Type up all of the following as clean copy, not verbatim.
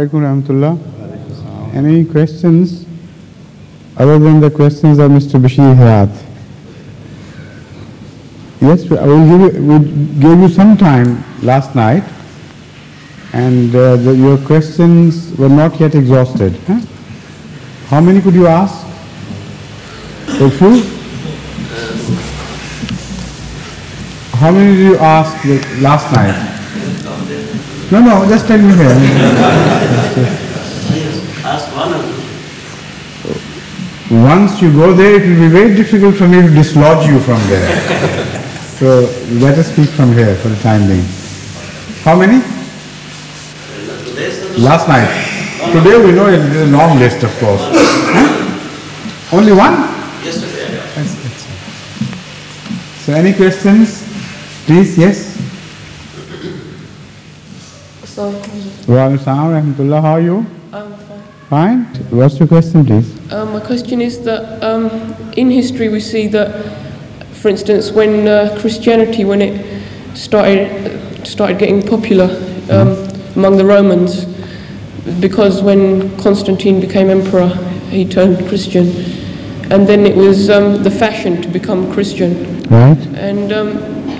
Alaikum Rahmatullah. Any questions other than the questions of Mr. Bashir Hayat? Yes, we gave you some time last night, and your questions were not yet exhausted. Huh? How many could you ask? A few? How many did you ask last night? No, just tell me here. Ask one of them. Once you go there, it will be very difficult for me to dislodge you from there. So let us speak from here for the time being. How many? Last night. Today we know it is a long list, of course. Huh? Only one? Yesterday. That's so any questions? Please, yes? Wa alaikum salam wa rahmatullah. How are you? I'm fine. Fine. What's your question, please? My question is that in history we see that, for instance, when Christianity, when it started getting popular among the Romans, because when Constantine became emperor, he turned Christian, and then it was the fashion to become Christian. Right. And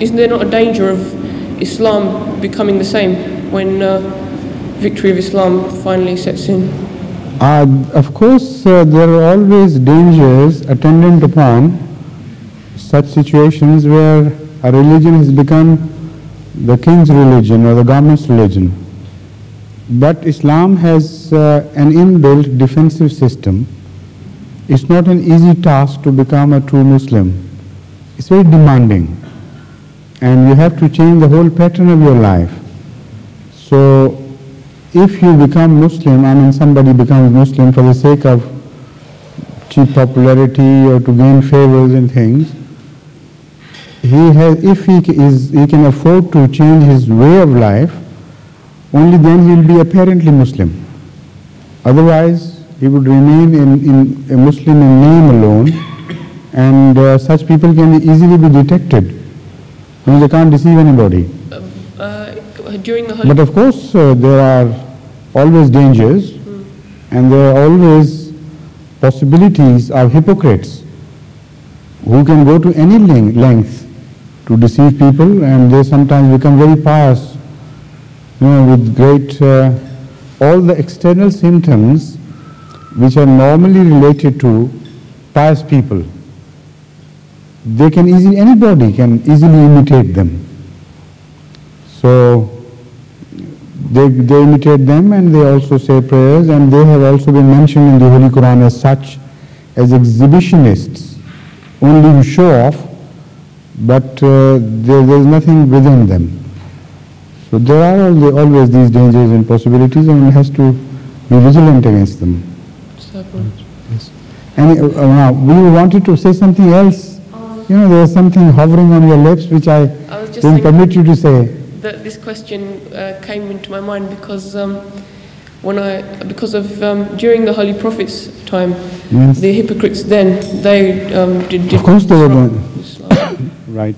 isn't there not a danger of Islam becoming the same when victory of Islam finally sets in? Of course, there are always dangers attendant upon such situations where a religion has become the king's religion or the government's religion. But Islam has an inbuilt defensive system. It's not an easy task to become a true Muslim. It's very demanding. And you have to change the whole pattern of your life. So, if you become Muslim, I mean somebody becomes Muslim for the sake of cheap popularity or to gain favors and things, if he can afford to change his way of life, only then he will be apparently Muslim. Otherwise, he would remain in a Muslim in name alone, and such people can easily be detected. I mean, they can't deceive anybody. During the But of course, there are always dangers, and there are always possibilities of hypocrites who can go to any length to deceive people, and they sometimes become very pious, with great, all the external symptoms which are normally related to pious people. Anybody can easily imitate them. So, they imitate them, and they also say prayers, and they have also been mentioned in the Holy Quran as such, as exhibitionists, only who show off, but there is nothing within them. So there are always these dangers and possibilities, and one has to be vigilant against them. Yes. And now, we wanted to say something else. There is something hovering on your lips which I didn't permit you to say. That this question came into my mind because during the Holy Prophet's time, yes, the hypocrites then they did. Of course, they were doing. Right.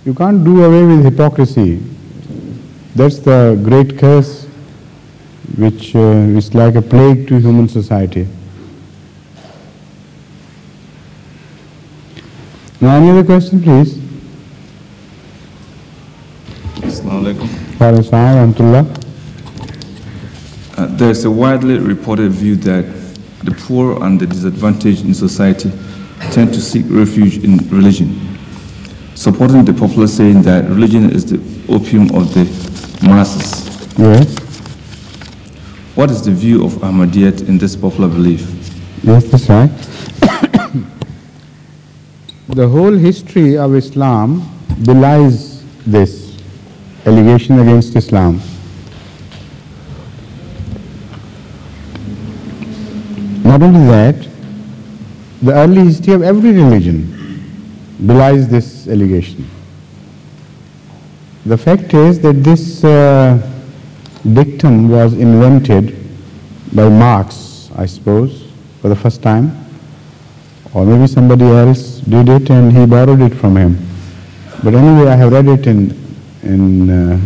You can't do away with hypocrisy. That's the great curse, which is like a plague to human society. Now, any other question, please? Assalamu alaikum. There is a widely reported view that the poor and the disadvantaged in society tend to seek refuge in religion, supporting the popular saying that religion is the opium of the masses. Yes. What is the view of Ahmadiyyat in this popular belief? Yes, that's right. The whole history of Islam belies this allegation against Islam. Not only that, the early history of every religion belies this allegation. The fact is that this dictum was invented by Marx, I suppose, for the first time, or maybe somebody else did it and he borrowed it from him. But anyway, I have read it in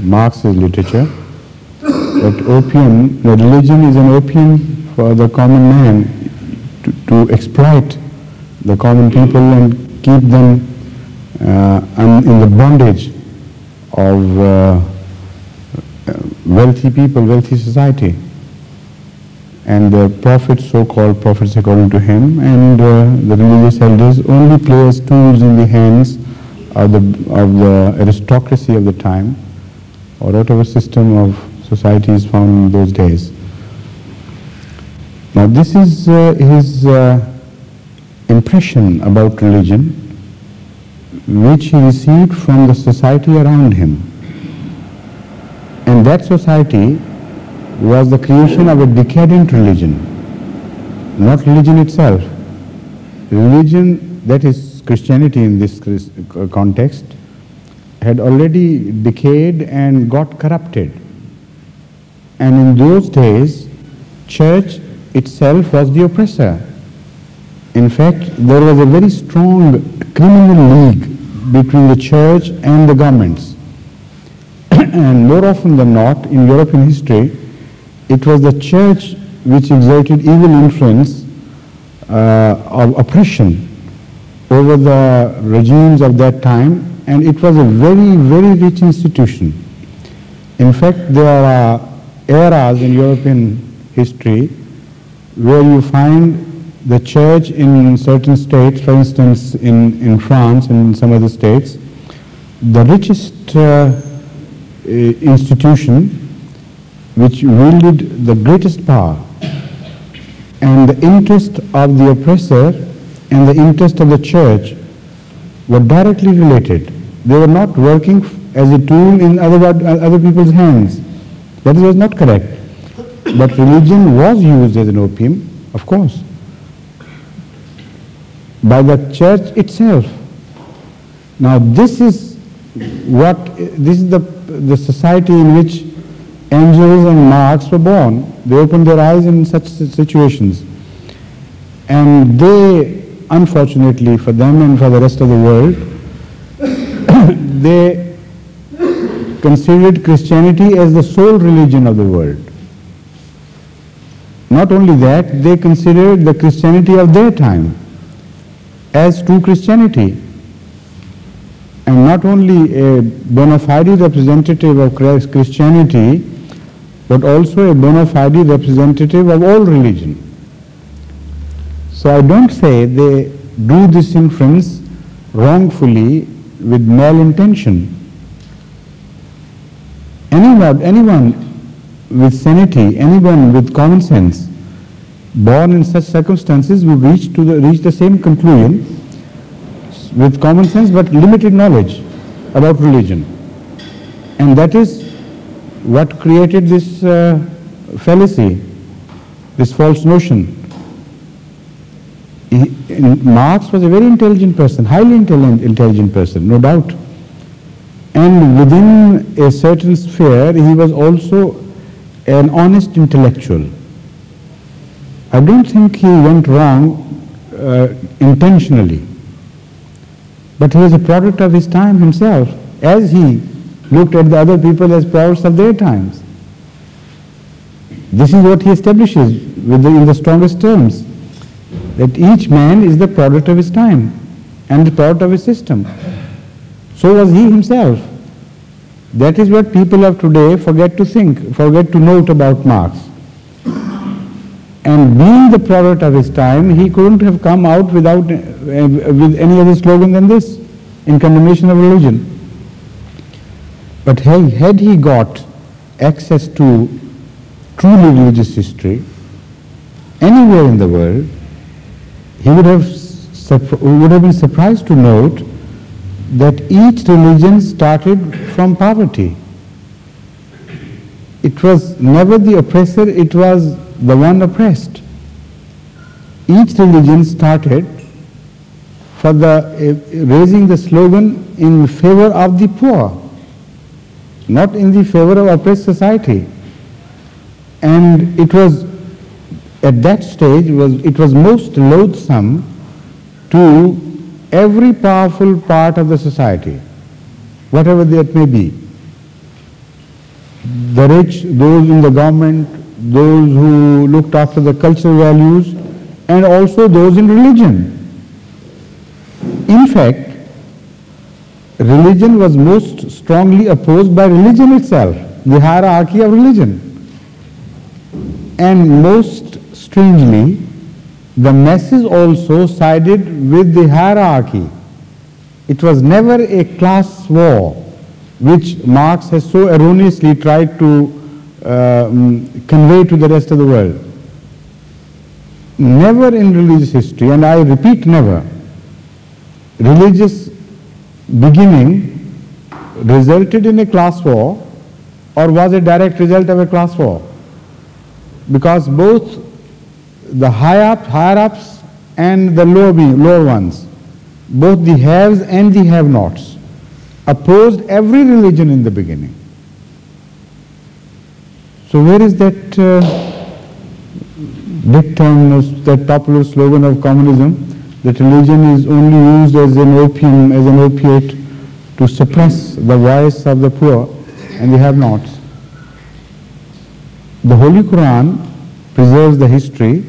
Marx's literature, that opium, the religion is an opium for the common man to exploit the common people and keep them in the bondage of wealthy people, wealthy society. And the prophets, so-called prophets according to him, and the religious elders only play as tools in the hands of the aristocracy of the time, or whatever system of society is found in those days. Now this is his impression about religion, which he received from the society around him. And that society was the creation of a decadent religion, not religion itself. Religion, that is Christianity in this context, had already decayed and got corrupted. And in those days, church itself was the oppressor. In fact, there was a very strong criminal league between the church and the governments. And more often than not, in European history, it was the church which exerted evil influence of oppression over the regimes of that time, and it was a very, very rich institution. In fact, there are eras in European history where you find the church in certain states, for instance in France and in some other states, the richest institution which wielded the greatest power, and the interest of the oppressor and the interest of the church were directly related. They were not working as a tool in other people's hands. That was not correct. But religion was used as an opium, of course, by the church itself. Now this is the society in which Engels and Marx were born. They opened their eyes in such situations. And they, unfortunately for them and for the rest of the world, they considered Christianity as the sole religion of the world. Not only that, they considered the Christianity of their time as true Christianity, and not only a bona fide representative of Christianity, but also a bona fide representative of all religion. So I don't say they do this inference wrongfully with malintention. Anyone with sanity, anyone with common sense, born in such circumstances will reach the same conclusion with common sense but limited knowledge about religion. And that is what created this fallacy, this false notion. Marx was a very intelligent person, highly intelligent person, no doubt. And within a certain sphere, he was also an honest intellectual. I don't think he went wrong intentionally. But he was a product of his time himself, as he looked at the other people as products of their times. This is what he establishes in the strongest terms, that each man is the product of his time and the product of his system. So was he himself. That is what people of today forget to note about Marx. And being the product of his time, he couldn't have come out with any other slogan than this, in condemnation of religion. But had he got access to truly religious history anywhere in the world, he would have been surprised to note that each religion started from poverty. It was never the oppressor, it was the one oppressed. Each religion started for raising the slogan in favor of the poor, not in the favor of oppressed society. And it was at that stage it was most loathsome to every powerful part of the society, whatever that may be. the rich, those in the government, those who looked after the cultural values, and also those in religion. In fact, religion was most strongly opposed by religion itself, the hierarchy of religion. And most strangely, the masses also sided with the hierarchy. It was never a class war, which Marx has so erroneously tried to convey to the rest of the world. Never in religious history, and I repeat never, religious beginning resulted in a class war or was a direct result of a class war. Because both the higher ups and the lower ones, both the haves and the have-nots, opposed every religion in the beginning. So where is that big term, that popular slogan of communism, that religion is only used as an opium, as an opiate to suppress the voice of the poor and the have-nots? The Holy Quran preserves the history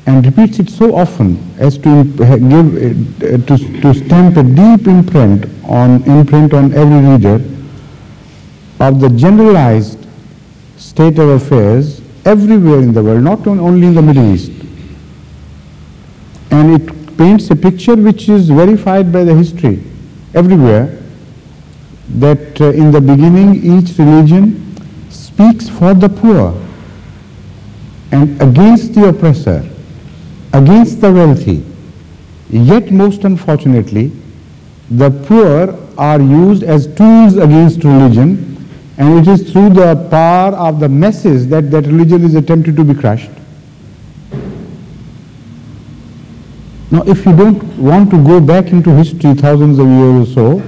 and repeats it so often as to stamp a deep imprint on every reader of the generalized state of affairs everywhere in the world, not only in the Middle East. And it paints a picture which is verified by the history everywhere, that in the beginning each religion speaks for the poor and against the oppressor, against the wealthy. Yet most unfortunately, the poor are used as tools against religion, and it is through the power of the masses that religion is attempted to be crushed. Now, if you don't want to go back into history thousands of years or so,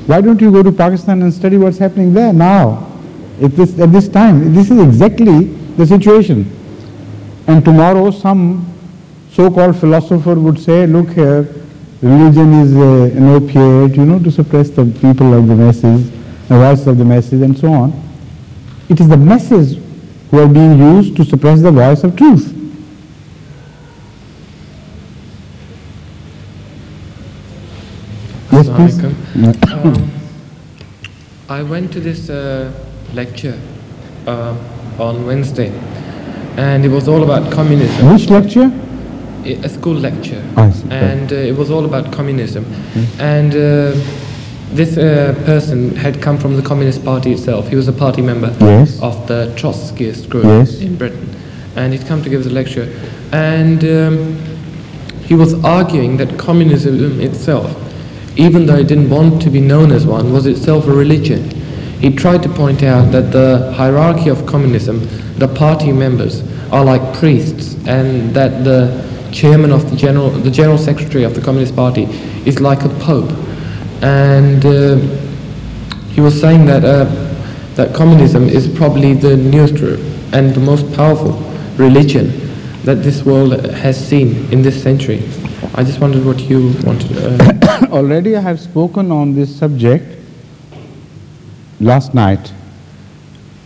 why don't you go to Pakistan and study what's happening there now, at this time? This is exactly the situation. And tomorrow some so-called philosopher would say, look here, religion is an opiate, to suppress the people of the masses, the voice of the masses, and so on. It is the masses who are being used to suppress the voice of truth. Yes, please. I went to this lecture on Wednesday, and it was all about communism. Which lecture? A school lecture. I see. And it was all about communism. And this person had come from the Communist Party itself. He was a party member Yes. of the Trotskyist group Yes. in Britain. And he'd come to give the lecture. And he was arguing that communism itself, even though it didn't want to be known as one, was itself a religion. He tried to point out that the hierarchy of communism, the party members, are like priests, and that the chairman of the general secretary of the Communist Party is like a pope. And he was saying that that communism is probably the newest and the most powerful religion that this world has seen in this century. I just wondered what you wanted. Already I have spoken on this subject last night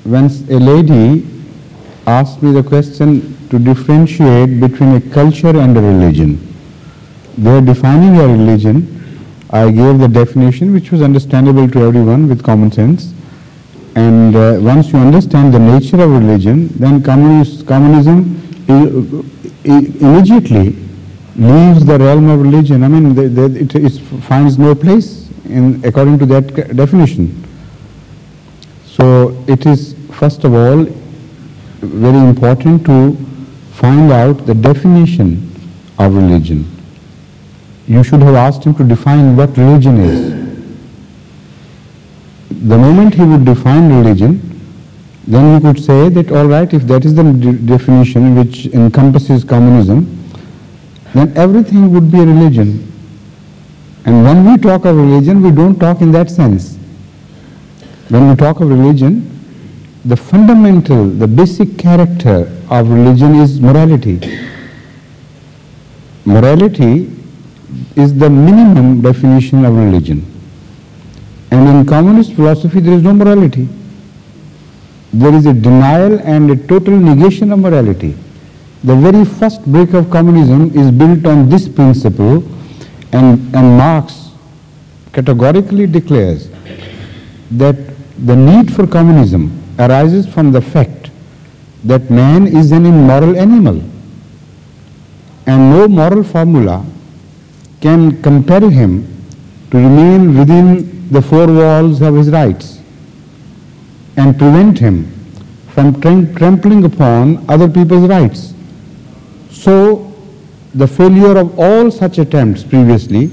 when a lady asked me the question to differentiate between a culture and a religion. They are defining a religion. I gave the definition which was understandable to everyone with common sense. And once you understand the nature of religion, then communism immediately leaves the realm of religion. I mean, it finds no place according to that definition. So it is, first of all, very important to find out the definition of religion. You should have asked him to define what religion is. The moment he would define religion, then we could say that, all right, if that is the definition which encompasses communism, then everything would be a religion. And when we talk of religion, we don't talk in that sense. When we talk of religion, the fundamental, the basic character of religion is morality. Morality is the minimum definition of religion. And in communist philosophy, there is no morality. there is a denial and a total negation of morality. The very first brick of communism is built on this principle, and Marx categorically declares that the need for communism arises from the fact that man is an immoral animal, and no moral formula can compel him to remain within the four walls of his rights and prevent him from trampling upon other people's rights. So the failure of all such attempts previously,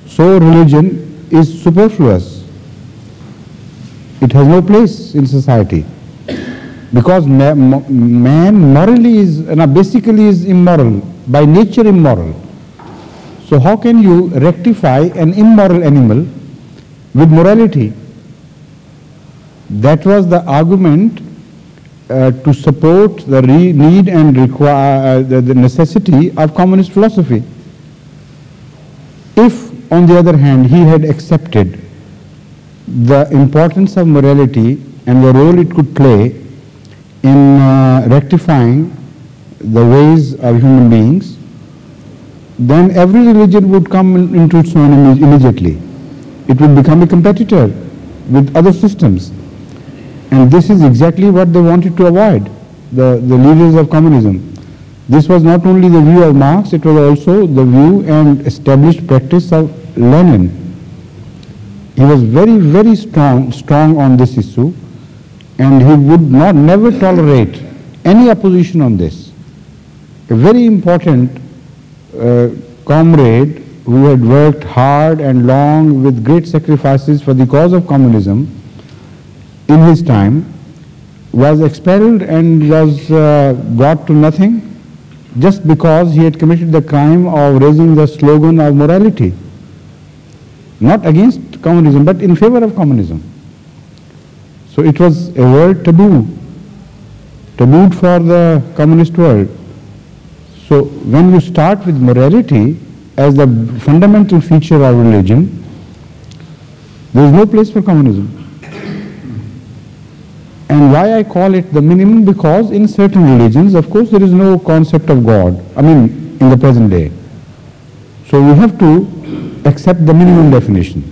so religion is superfluous. It has no place in society, because man morally is, basically is immoral, by nature immoral. So how can you rectify an immoral animal with morality? That was the argument to support the need and the necessity of communist philosophy. If, on the other hand, he had accepted the importance of morality and the role it could play in rectifying the ways of human beings, then every religion would come into its own immediately. It would become a competitor with other systems. And this is exactly what they wanted to avoid, the leaders of communism. This was not only the view of Marx, it was also the view and established practice of Lenin. He was very, very strong on this issue, and he would never tolerate any opposition on this. A very important comrade who had worked hard and long with great sacrifices for the cause of communism in his time was expelled and was brought to nothing just because he had committed the crime of raising the slogan of morality, not against communism but in favor of communism. So it was a word tabooed for the communist world. So when you start with morality as the fundamental feature of religion, there is no place for communism. And why I call it the minimum? Because in certain religions, of course, there is no concept of God, in the present day. So we have to accept the minimum definition.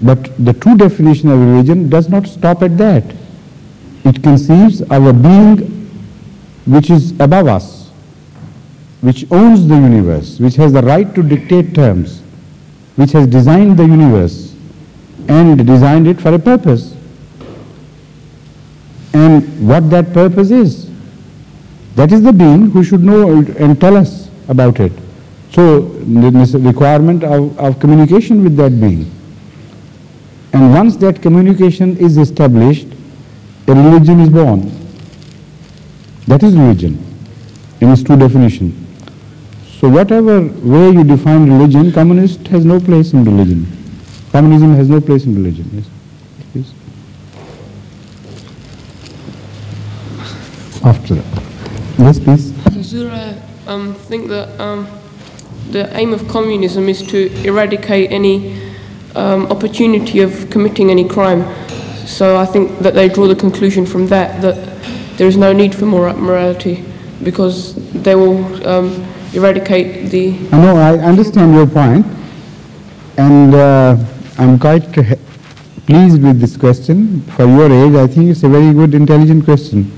But the true definition of religion does not stop at that. It conceives of a being which is above us, which owns the universe, which has the right to dictate terms, which has designed the universe and designed it for a purpose. And what that purpose is, that is the being who should know and tell us about it. So there is a requirement of communication with that being. And once that communication is established, a religion is born. That is religion in its true definition. So whatever way you define religion, communist has no place in religion. Communism has no place in religion. Yes, please. After that. Yes, please. Zura, I think that the aim of communism is to eradicate any opportunity of committing any crime. So I think that they draw the conclusion from that there is no need for morality, because they will eradicate the... No, I understand your point, and I'm quite pleased with this question. For your age, I think it's a very good, intelligent question.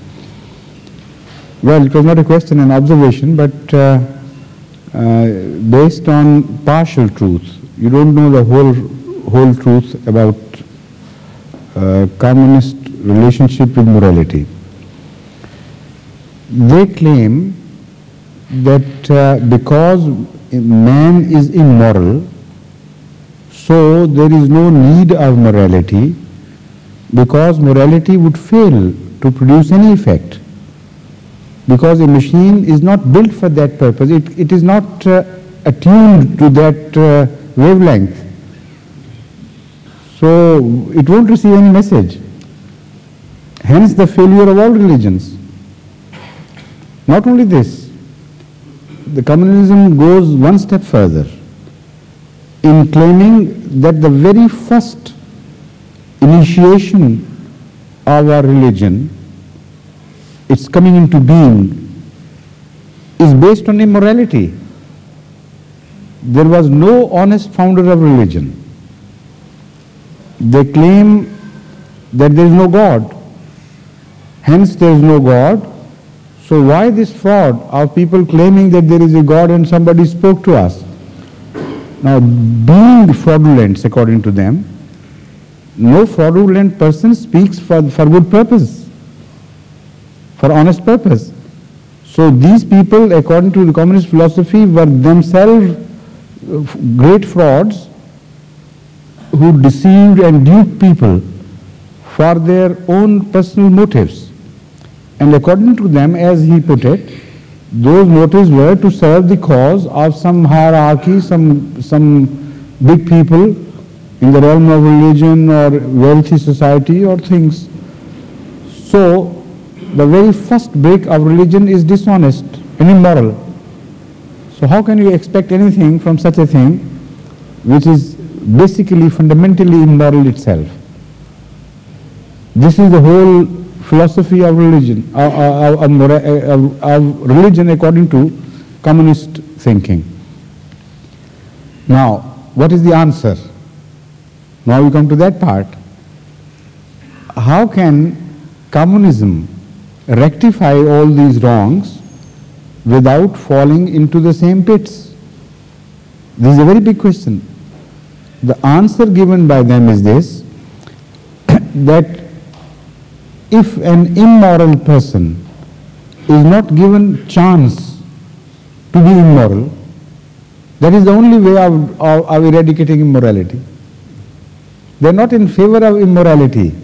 Well, it was not a question, an observation, but based on partial truth. You don't know the whole truth about communist relationship with morality. They claim that because man is immoral, so there is no need of morality, because morality would fail to produce any effect. Because a machine is not built for that purpose. It is not attuned to that wavelength. So it won't receive any message. Hence the failure of all religions. Not only this, the communism goes one step further in claiming that the very first initiation our religion, its coming into being, is based on immorality. There was no honest founder of religion. They claim that there is no God. Hence there is no God. So why this fraud of people claiming that there is a God and somebody spoke to us? Now, being fraudulent, according to them, no fraudulent person speaks for good purpose, for honest purpose. So these people, according to the communist philosophy, were themselves great frauds who deceived and duped people for their own personal motives. And according to them, as he put it, those motives were to serve the cause of some hierarchy, some big people in the realm of religion or wealthy society or things. So the very first break of religion is dishonest and immoral. So how can you expect anything from such a thing which is basically fundamentally immoral itself? This is the whole philosophy of religion, of religion according to communist thinking. Now, what is the answer? Now we come to that part. How can communism rectify all these wrongs without falling into the same pits? This is a very big question. The answer given by them is this, that if an immoral person is not given chance to be immoral, that is the only way of eradicating immorality. They are not in favor of immorality.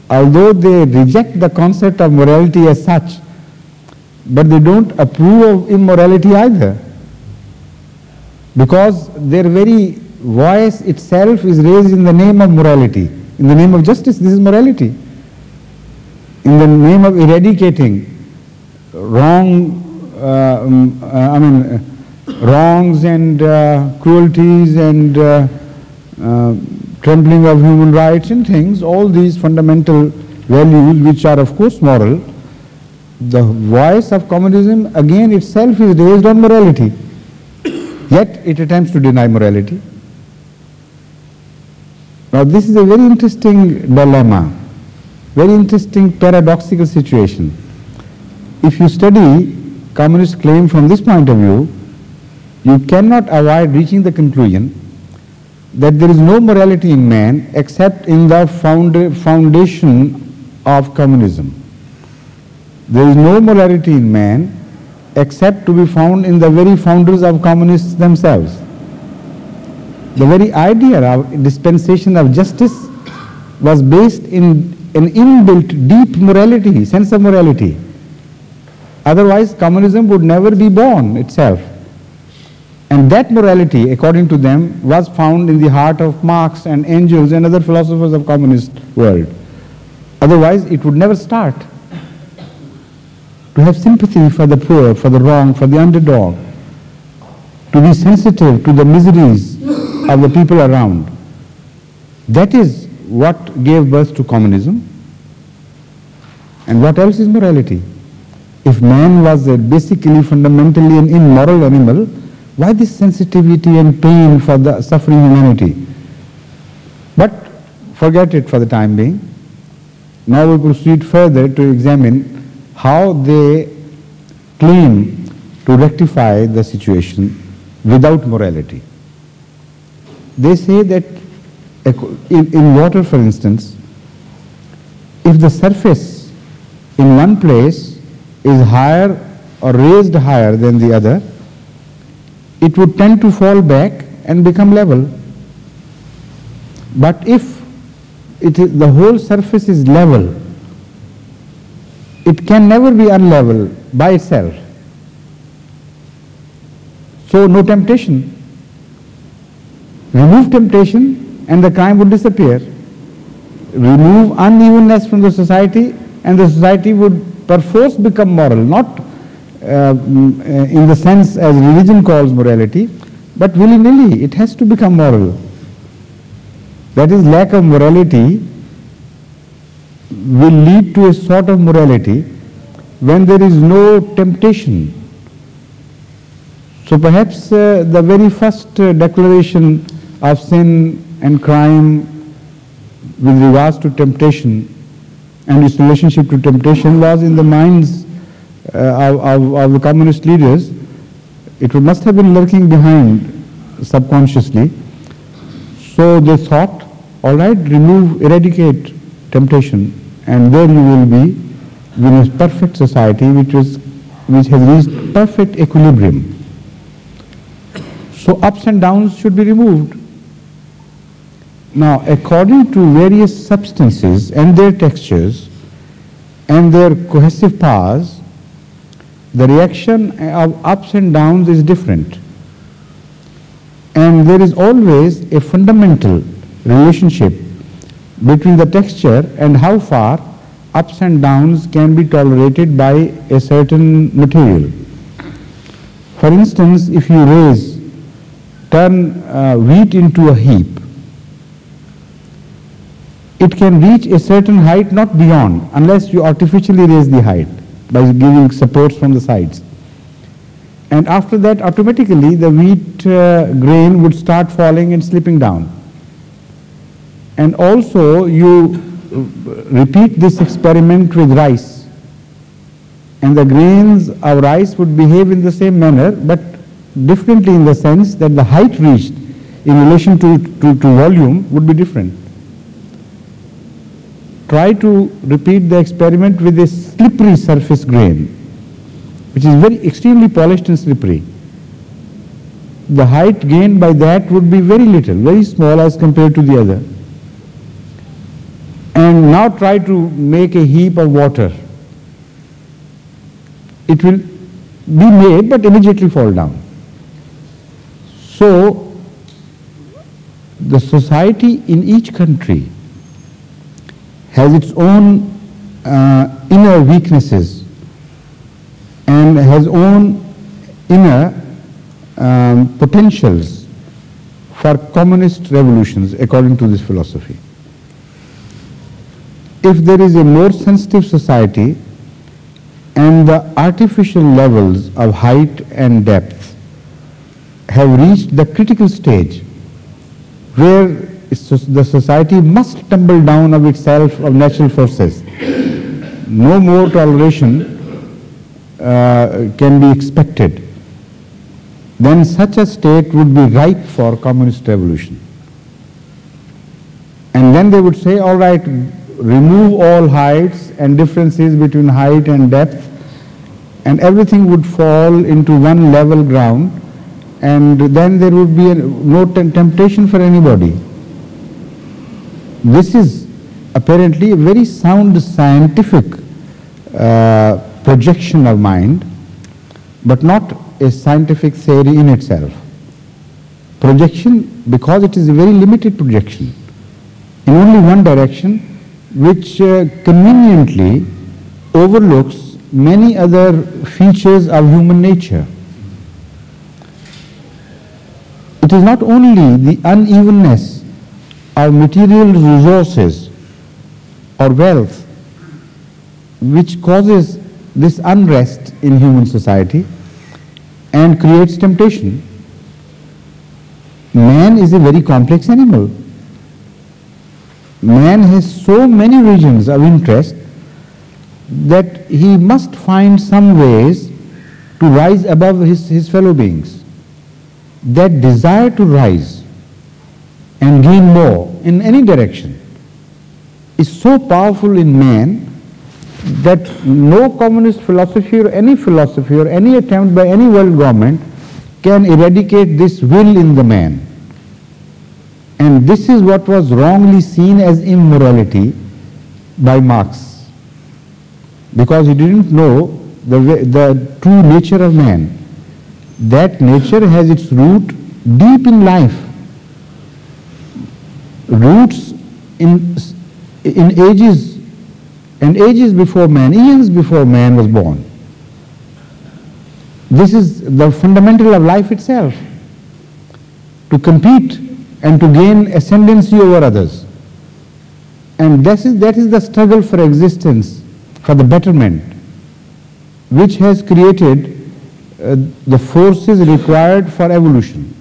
Although they reject the concept of morality as such, but they don't approve of immorality either, because their very voice itself is raised in the name of morality, in the name of justice. This is morality. In the name of eradicating wrongs and cruelties and trampling of human rights and things, all these fundamental values which are of course moral, the voice of communism again itself is raised on morality, yet it attempts to deny morality. Now this is a very interesting dilemma, very interesting paradoxical situation. If you study communist claim from this point of view, you cannot avoid reaching the conclusion that there is no morality in man except in the foundation of communism. There is no morality in man except to be found in the very founders of communists themselves. The very idea of dispensation of justice was based in an inbuilt deep morality, sense of morality. Otherwise communism would never be born itself. And that morality, according to them, was found in the heart of Marx and Engels and other philosophers of communist world. Otherwise it would never start. To have sympathy for the poor, for the wrong, for the underdog, to be sensitive to the miseries of the people around, that is what gave birth to communism. And what else is morality? If man was basically fundamentally an immoral animal, why this sensitivity and pain for the suffering humanity? But forget it for the time being. Now we proceed further to examine how they claim to rectify the situation without morality. They say that in water, for instance, if the surface in one place is higher or raised higher than the other, it would tend to fall back and become level. But if the whole surface is level, it can never be unlevel by itself. So no temptation. Remove temptation and the crime would disappear. Remove unevenness from the society and the society would perforce become moral, not in the sense as religion calls morality, but willy-nilly it has to become moral. That is, lack of morality will lead to a sort of morality when there is no temptation. So perhaps the very first declaration of sin and crime with regards to temptation and its relationship to temptation was in the minds of the communist leaders. It must have been lurking behind subconsciously. So they thought, all right, eradicate temptation, and there you will be in a perfect society which has reached perfect equilibrium. So ups and downs should be removed. Now, according to various substances and their textures and their cohesive powers, the reaction of ups and downs is different. And there is always a fundamental relationship between the texture and how far ups and downs can be tolerated by a certain material. For instance, if you turn wheat into a heap, it can reach a certain height, not beyond, unless you artificially raise the height by giving supports from the sides. And after that, automatically the wheat grain would start falling and slipping down. And also you repeat this experiment with rice, and the grains of rice would behave in the same manner, but differently in the sense that the height reached in relation to volume would be different. Try to repeat the experiment with a slippery surface grain, which is very extremely polished and slippery. The height gained by that would be very little, very small as compared to the other. And now try to make a heap of water. It will be made but immediately fall down. So the society in each country has its own inner weaknesses and has own inner potentials for communist revolutions according to this philosophy. If there is a more sensitive society and the artificial levels of height and depth have reached the critical stage where the society must tumble down of itself, of natural forces, no more toleration can be expected, then such a state would be ripe for communist revolution. And then they would say, all right, remove all heights and differences between height and depth, and everything would fall into one level ground, and then there would be no temptation for anybody. This is apparently a very sound scientific projection of mind, but not a scientific theory in itself. Projection, because it is a very limited projection in only one direction, which conveniently overlooks many other features of human nature. It is not only the unevenness of material resources or wealth which causes this unrest in human society and creates temptation. Man is a very complex animal. Man has so many regions of interest that he must find some ways to rise above his fellow beings. That desire to rise and gain more in any direction is so powerful in man that no communist philosophy or any attempt by any world government can eradicate this will in the man. And this is what was wrongly seen as immorality by Marx, because he didn't know the true nature of man. That nature has its root deep in life, roots in ages and ages before man, eons before man was born. This is the fundamental of life itself, to compete and to gain ascendancy over others. And that is the struggle for existence, for the betterment, which has created the forces required for evolution.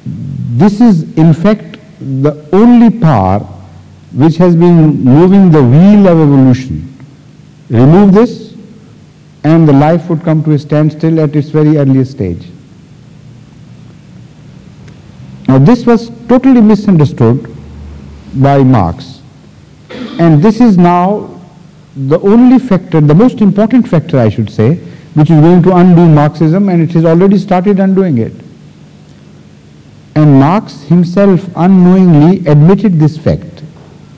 This is in fact the only power which has been moving the wheel of evolution. Remove this and the life would come to a standstill at its very earliest stage. Now this was totally misunderstood by Marx, and this is now the only factor, the most important factor I should say, which is going to undo Marxism, and it has already started undoing it. And Marx himself unknowingly admitted this fact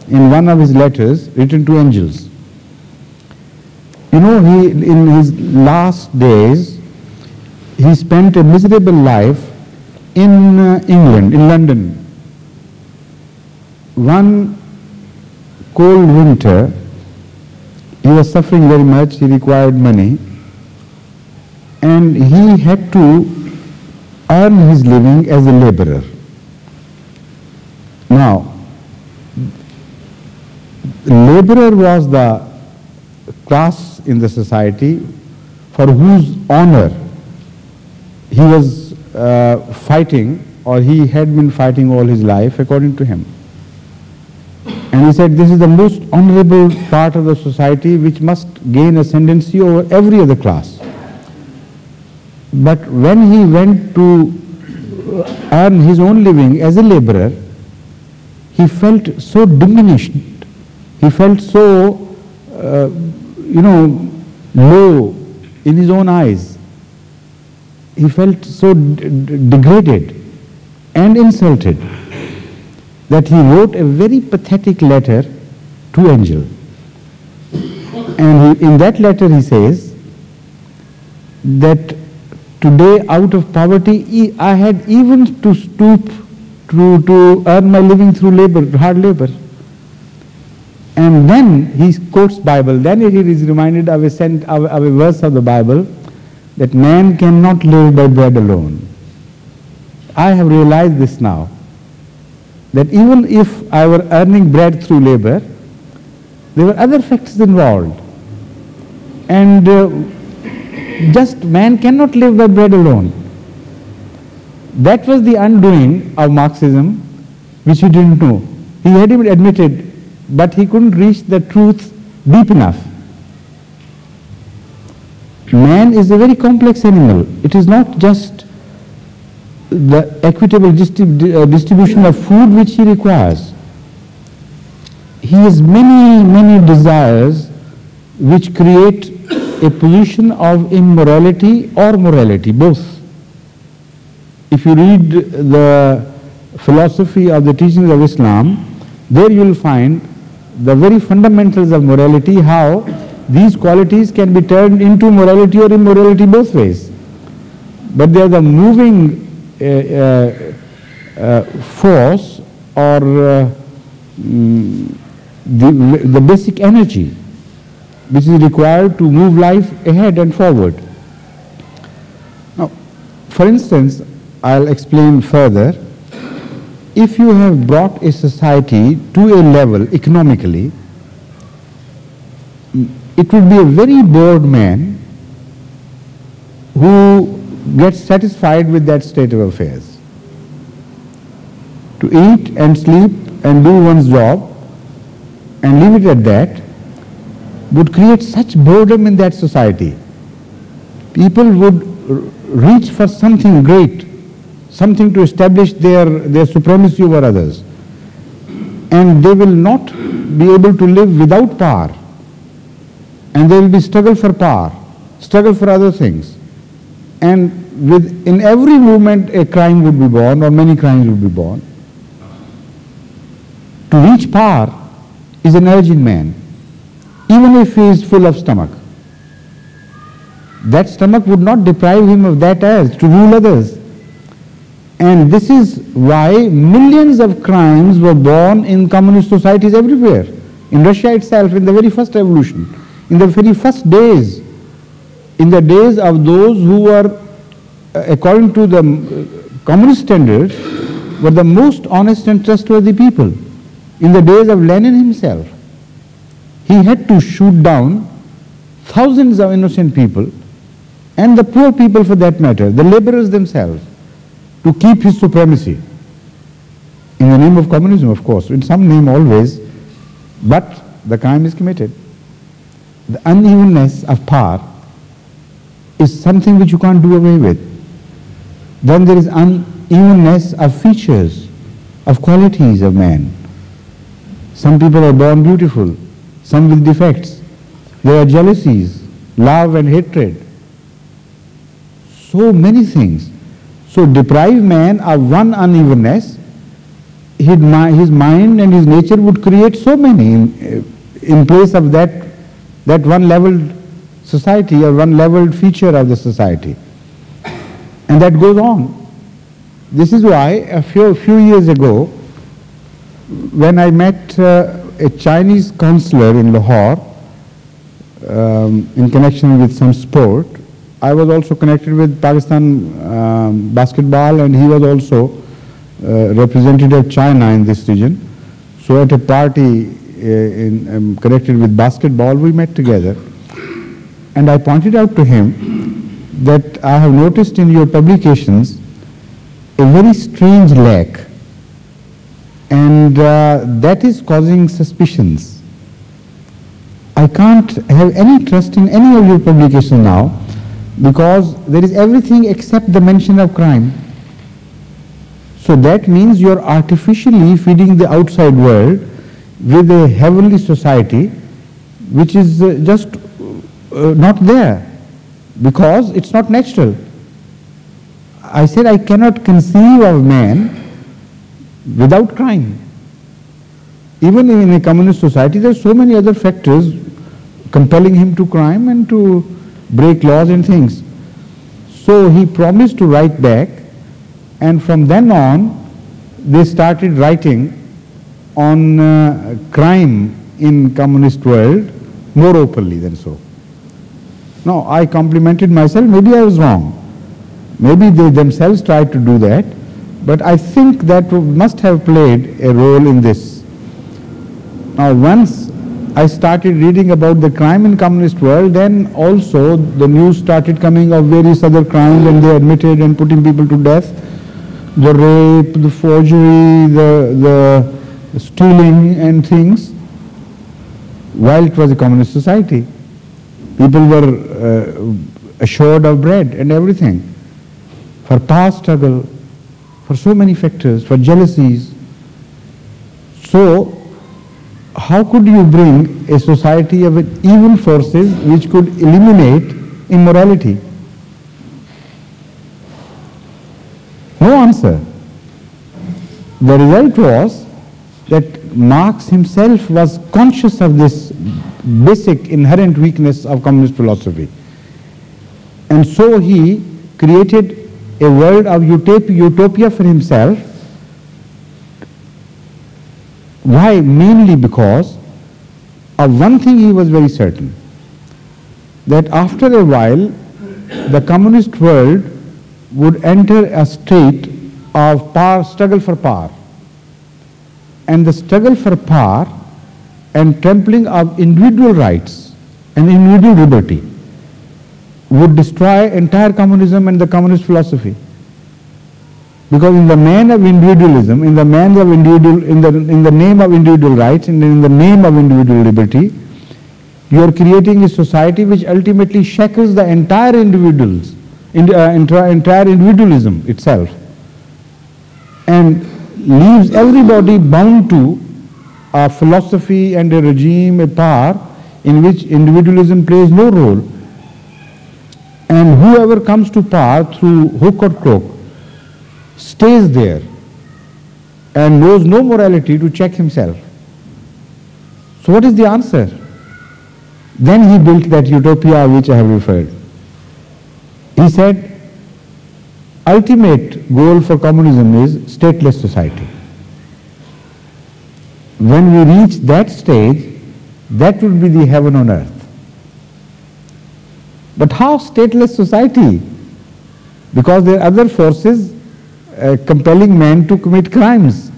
in one of his letters written to Engels. You know, in his last days, he spent a miserable life in England, in London. One cold winter, he was suffering very much, he required money, and he had to earn his living as a laborer. Now, laborer was the class in the society for whose honor he was fighting, or he had been fighting all his life, according to him. And he said this is the most honorable part of the society which must gain ascendancy over every other class. But when he went to earn his own living as a laborer, he felt so diminished, he felt so, low in his own eyes. He felt so degraded and insulted that he wrote a very pathetic letter to Engels. And in that letter he says that today out of poverty I had even to stoop to earn my living through labor, hard labor. And then he quotes Bible, then he is reminded of a verse of the Bible that man cannot live by bread alone. I have realized this now, that even if I were earning bread through labor, there were other factors involved. And just man cannot live by bread alone. That was the undoing of Marxism, which he didn't know. He had even admitted, but he couldn't reach the truth deep enough. Man is a very complex animal. It is not just the equitable distribution of food which he requires. He has many, many desires which create a position of immorality or morality, both. If you read the philosophy of the teachings of Islam, there you will find the very fundamentals of morality, how these qualities can be turned into morality or immorality both ways. But they are the moving force or the basic energy which is required to move life ahead and forward. Now, for instance, I'll explain further. If you have brought a society to a level economically, it would be a very bored man who gets satisfied with that state of affairs. To eat and sleep and do one's job and leave it at that would create such boredom in that society. People would reach for something great, something to establish their supremacy over others. And they will not be able to live without power. And there will be struggle for power, struggle for other things. And in every movement a crime would be born, or many crimes would be born. To reach power is an urge in man, even if he is full of stomach. That stomach would not deprive him of that urge to rule others. And this is why millions of crimes were born in communist societies everywhere. In Russia itself, in the very first revolution, in the very first days, in the days of those who were, according to the communist standards, were the most honest and trustworthy people. In the days of Lenin himself, he had to shoot down thousands of innocent people, and the poor people for that matter, the laborers themselves, to keep his supremacy. In the name of communism, of course, in some name always, but the crime is committed. The unevenness of power is something which you can't do away with. Then there is unevenness of features, of qualities of man. Some people are born beautiful, some with defects. There are jealousies, love and hatred. So many things. So deprive man of one unevenness, his mind and his nature would create so many in place of that one leveled society or one leveled feature of the society. And that goes on. This is why a few years ago, when I met a Chinese consular in Lahore in connection with some sport, I was also connected with Pakistan basketball, and he was also representative of China in this region. So at a party connected with basketball, we met together. And I pointed out to him that I have noticed in your publications a very strange lack, and that is causing suspicions. I can't have any trust in any of your publications now, because there is everything except the mention of crime. So that means you are artificially feeding the outside world with a heavenly society which is just not there, because it's not natural. I said I cannot conceive of man without crime. Even in a communist society, there are so many other factors compelling him to crime and to break laws and things. So he promised to write back, and from then on they started writing on crime in communist world more openly than so. Now I complimented myself, maybe I was wrong. Maybe they themselves tried to do that, but I think that must have played a role in this. Now once I started reading about the crime in communist world, then also the news started coming of various other crimes, and they admitted and putting people to death. The rape, the forgery, the stealing and things, while it was a communist society. People were assured of bread and everything. For power struggle, for so many factors, for jealousies. So, how could you bring a society of evil forces which could eliminate immorality? No answer. The result was that Marx himself was conscious of this basic inherent weakness of communist philosophy. And so he created a world of utopia for himself. Why? Mainly because of one thing he was very certain, that after a while the communist world would enter a state of power, struggle for power. And the struggle for power and trampling of individual rights and individual liberty would destroy entire communism and the communist philosophy. Because in the name of individualism, in the name of individual rights, and in the name of individual liberty, you are creating a society which ultimately shackles the entire entire individualism itself, and leaves everybody bound to a philosophy and a regime, a power in which individualism plays no role. And whoever comes to power through hook or crook stays there and knows no morality to check himself. So what is the answer? Then he built that utopia which I have referred. He said, ultimate goal for communism is stateless society. When we reach that stage, that would be the heaven on earth. But how stateless society? Because there are other forces compelling men to commit crimes.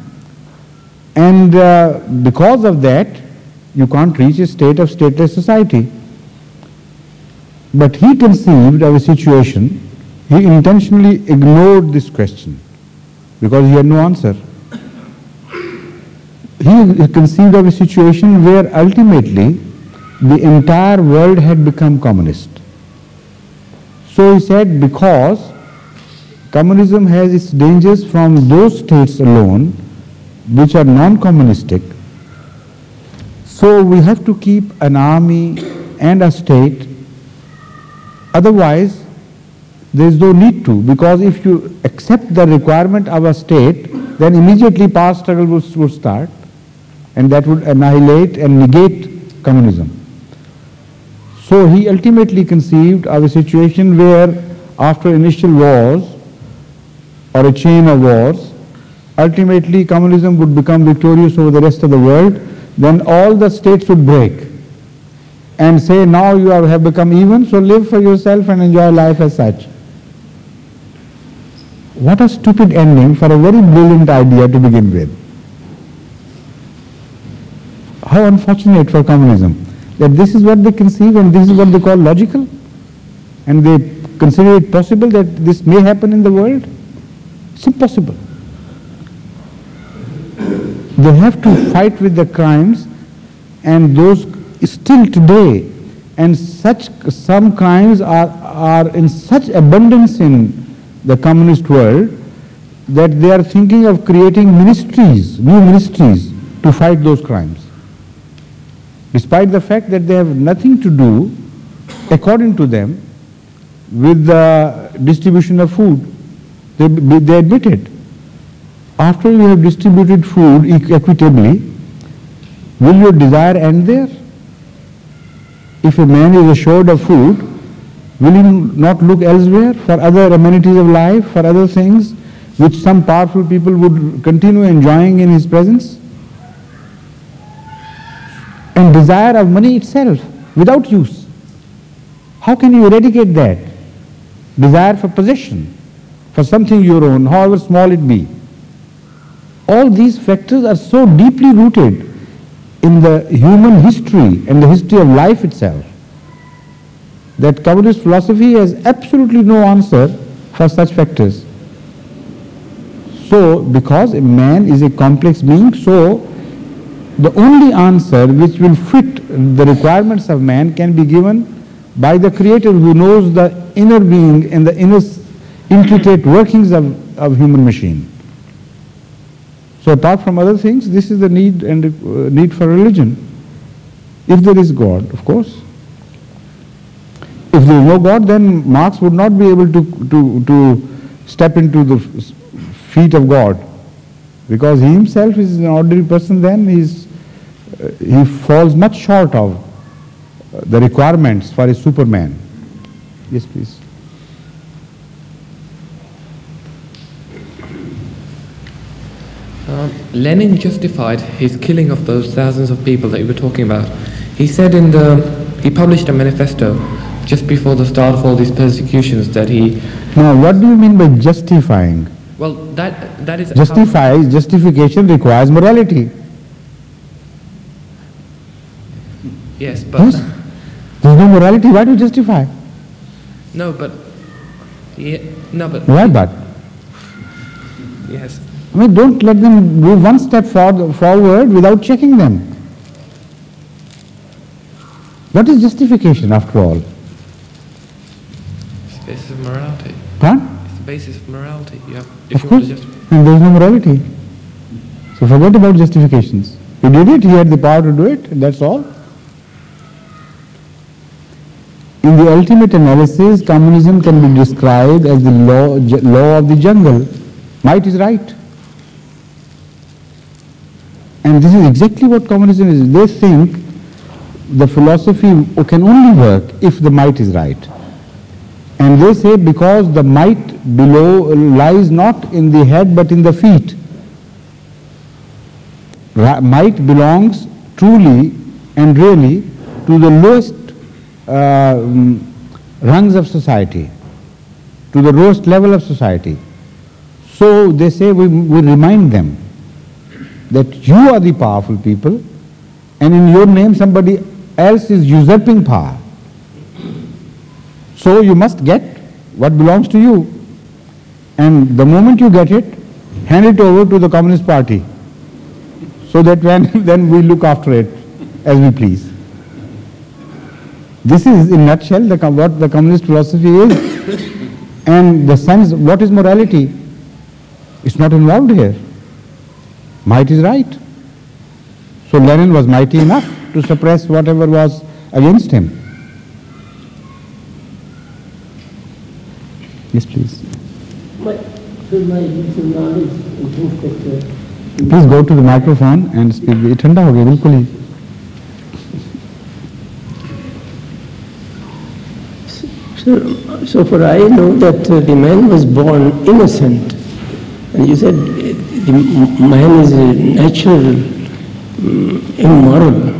And because of that, you can't reach a state of stateless society. But he conceived of a situation, he intentionally ignored this question because he had no answer. He conceived of a situation where ultimately the entire world had become communist. So he said, because communism has its dangers from those states alone which are non-communistic, so we have to keep an army and a state. Otherwise, there is no need to, because if you accept the requirement of a state, then immediately power struggle would start, and that would annihilate and negate communism. So he ultimately conceived of a situation where, after initial wars or a chain of wars, ultimately communism would become victorious over the rest of the world. Then all the states would break and say, now you have become even, so live for yourself and enjoy life as such. What a stupid ending for a very brilliant idea to begin with. How unfortunate for communism that this is what they conceive and this is what they call logical, and they consider it possible that this may happen in the world. It's impossible. They have to fight with the crimes, and those still today, and some crimes are in such abundance in the communist world that they are thinking of creating ministries, new ministries, to fight those crimes, despite the fact that they have nothing to do, according to them, with the distribution of food. They admit it. After you have distributed food equitably, will your desire end there? If a man is assured of food, will he not look elsewhere for other amenities of life, for other things which some powerful people would continue enjoying in his presence? And desire of money itself, without use. How can you eradicate that? Desire for possession, for something your own, however small it be. All these factors are so deeply rooted in the human history and the history of life itself that communist philosophy has absolutely no answer for such factors. So, because a man is a complex being, so the only answer which will fit the requirements of man can be given by the Creator, who knows the inner being and the inner intricate workings of human machine. So apart from other things, this is the need for religion. If there is God, of course. If there is no God, then Marx would not be able to step into the feet of God, because he himself is an ordinary person. Then he falls much short of the requirements for a Superman. Yes, please. Lenin justified his killing of those thousands of people that you were talking about. He said he published a manifesto just before the start of all these persecutions that he... Now, what do you mean by justifying? Well, that is... Justification requires morality. Yes, but... Yes? There's no morality, why do you justify? No, but... Yeah, no, but... Why but? Yes. I mean, don't let them go one step forward without checking them. What is justification, after all? It's the basis of morality. Huh? It's the basis of morality. You have, Of course, and there is no morality. So forget about justifications. He did it, he had the power to do it, and that's all. In the ultimate analysis, communism can be described as the law of the jungle. Might is right. And this is exactly what communism is. They think the philosophy can only work if the might is right. And they say because the might below lies not in the head but in the feet. Might belongs truly and really to the lowest rungs of society, to the lowest level of society. So they say we remind them that you are the powerful people, and in your name somebody else is usurping power. So you must get what belongs to you. And the moment you get it, hand it over to the Communist Party, so that then we look after it as we please. This is in a nutshell what the communist philosophy is. And the sense, what is morality? It's not involved here. Might is right. So Lenin was mighty enough to suppress whatever was against him. Yes, please. My knowledge, I think that Please go to the microphone and speak. ये ठंडा हो गया बिल्कुल ही. So far I know that the man was born innocent, and you said the man is natural, immoral,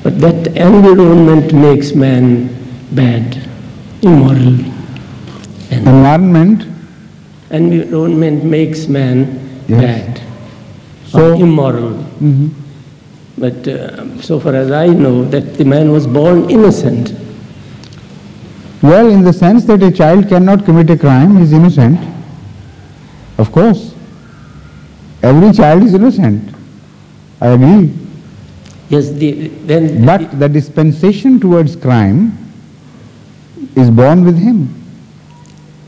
but that environment makes man bad, immoral. Environment makes man bad, or immoral. But so far as I know, that the man was born innocent. Well, in the sense that a child cannot commit a crime, he is innocent. Of course. Every child is innocent. I agree. Yes, but the dispensation towards crime is born with him.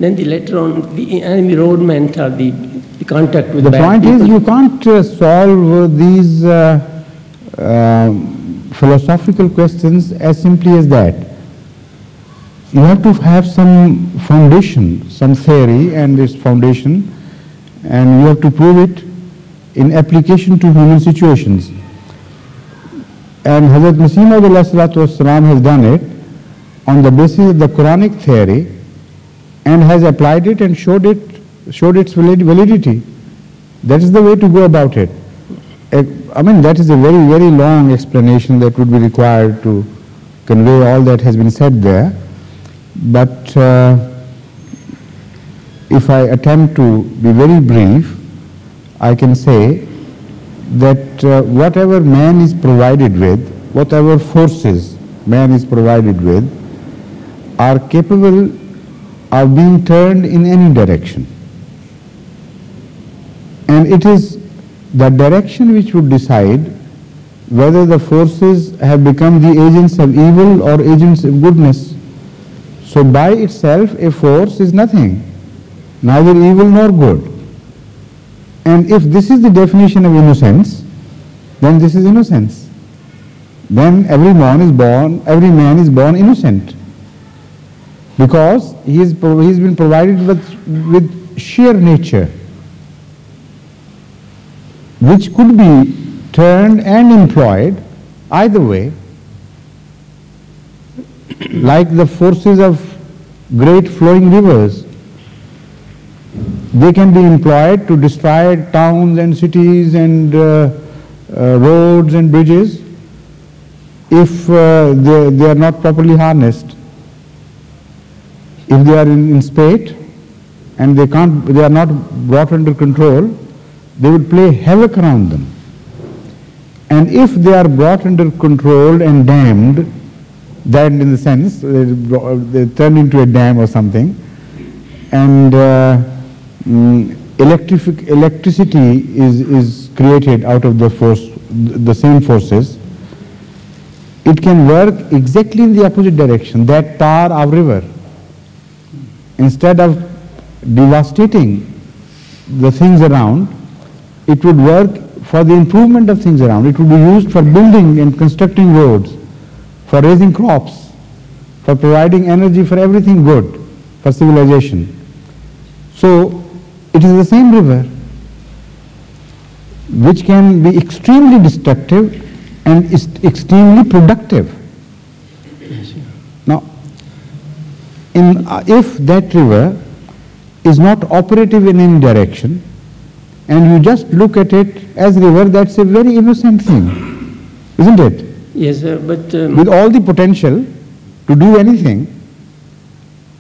Then later on, the environment or the contact with the bad people. The point is, you can't solve these philosophical questions as simply as that. You have to have some foundation, some theory and its foundation, and you have to prove it in application to human situations. And Hazrat Masih Maud has done it on the basis of the Quranic theory and has applied it and showed its validity. That is the way to go about it. I mean, that is a very, very long explanation that would be required to convey all that has been said there. But if I attempt to be very brief, I can say that whatever man is provided with, whatever forces man is provided with, are capable of being turned in any direction. And it is the direction which would decide whether the forces have become the agents of evil or agents of goodness. So by itself a force is nothing, neither evil nor good. And if this is the definition of innocence, then this is innocence. Then every man is born innocent, because he's been provided with sheer nature, which could be turned and employed either way. Like the forces of great flowing rivers, they can be employed to destroy towns and cities and roads and bridges if they are not properly harnessed. If they are in spate and they are not brought under control, they would play havoc around them. And if they are brought under control and dammed, then in the sense they turn into a dam or something, and electricity is created out of the same forces, it can work exactly in the opposite direction, that tar of river. Instead of devastating the things around, it would work for the improvement of things around. It would be used for building and constructing roads, for raising crops, for providing energy for everything good, for civilization. So it is the same river which can be extremely destructive and is extremely productive. Now, if that river is not operative in any direction, and you just look at it as river, that's a very innocent thing, isn't it? Yes, sir, but with all the potential to do anything,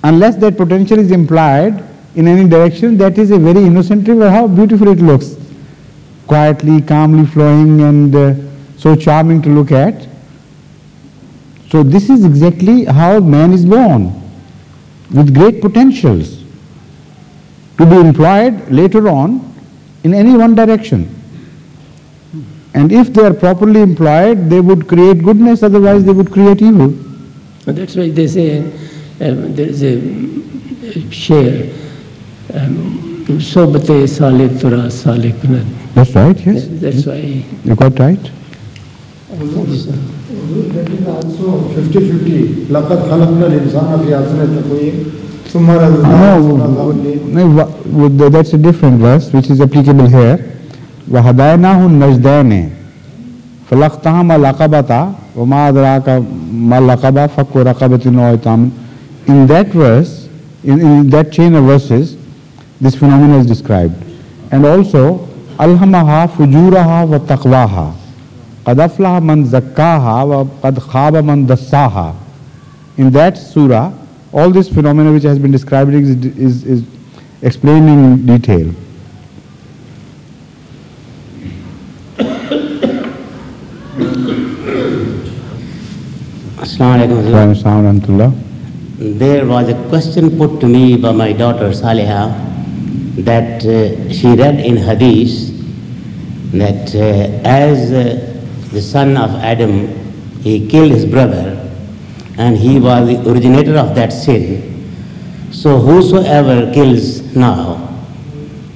unless that potential is implied in any direction, that is a very innocent river. How beautiful it looks. quietly, calmly flowing and so charming to look at. So this is exactly how man is born, with great potentials to be employed later on in any one direction. And if they are properly employed, they would create goodness, otherwise they would create evil. That's why they say there is a share, Sobate Salik Tura Salik. That's right, yes. That's why. You're quite right. That is also 50-50. لَقَدْ خَلَقْنَا الْإِنسَانَ فِي أَحْسَنِ تَقْوِيمٍ ثُمَّ No, that's a different verse which is applicable here. وَهَدَيْنَاهُ النَّجْدَيْنِ فَلَقْتَهَمَ الْعَقَبَةَ وَمَا أَدْرَاكَ مَا الْعَقَبَةُ فَكُّ رَقَبَةٍ أَوْ إِطْعَامٍ. In that verse, in that chain of verses, this phenomenon is described. And also, أَلْهَمَهَا فُجُورَهَا وَتَقْوَاهَا قَدْ أَفْلَحَ مَنْ زَكَّاهَا وَقَدْ خَابَ مَنْ دَسَّاهَا. In that surah, all this phenomena which has been described is explained in detail. There was a question put to me by my daughter Saliha that she read in Hadith that as the son of Adam, he killed his brother and he was the originator of that sin. So whosoever kills now,